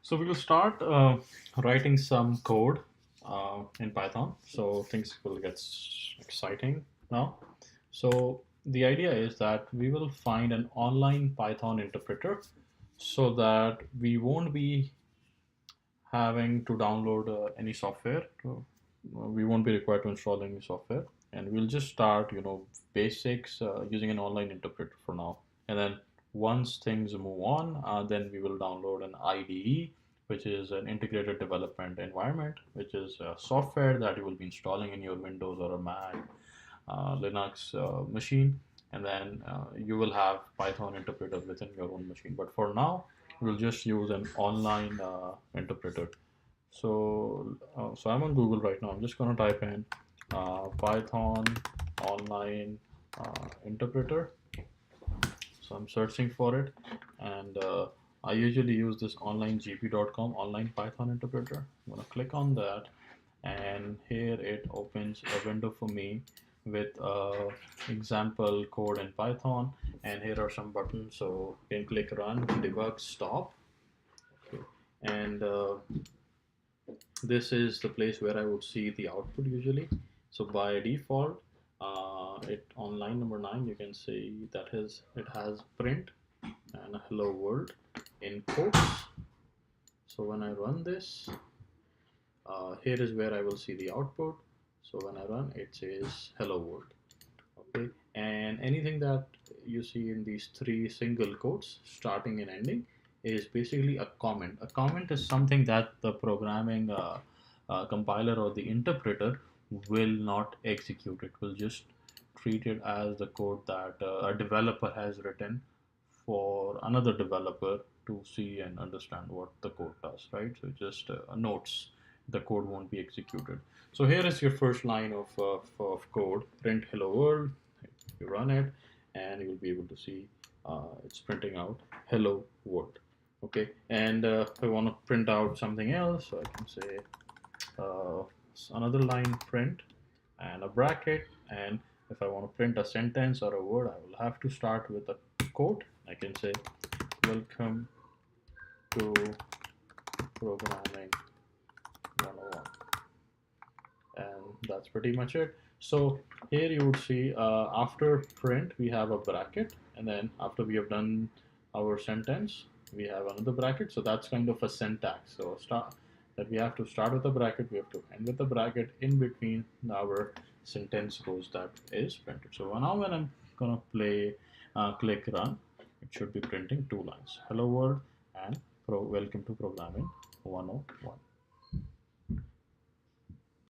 So we will start writing some code in Python. So things will get exciting now. So the idea is that we will find an online Python interpreter so that we won't be having to download any software. We won't be required to install any software, and we'll just start, basics using an online interpreter for now. And then once things move on, then we will download an IDE, which is an integrated development environment, which is software that you will be installing in your Windows or a Mac, Linux machine, and then you will have Python interpreter within your own machine. But for now, we'll just use an online interpreter. So I'm on Google right now. I'm just gonna type in Python online interpreter. So I'm searching for it, and I usually use this onlinegp.com online Python interpreter. I'm gonna click on that, and here it opens a window for me with example code in Python, and here are some buttons. So you can click run, debug, stop. Okay. And this is the place where I would see the output usually. So by default, it on line number 9, you can see that it has print and a hello world in quotes. So when I run this, here is where I will see the output. So when I run, it says hello world. Okay, and anything that you see in these three single quotes, starting and ending, is basically a comment. A comment is something that the programming compiler or the interpreter will not execute. It will just treat it as the code that a developer has written for another developer to see and understand what the code does, right? So it just notes. The code won't be executed. So here is your first line of code: print hello world. You run it, and you will be able to see it's printing out hello world. Okay, and if I want to print out something else, so I can say uh, another line print and a bracket. And if I want to print a sentence or a word, I will have to start with a quote. I can say welcome to programming 101, and that's pretty much it. So here you would see after print we have a bracket, and then after we have done our sentence we have another bracket. So that's kind of a syntax. So start that we have to start with a bracket, we have to end with a bracket in between our sentence rows that is printed. So now when I'm gonna play click run, it should be printing two lines: hello world and welcome to programming 101.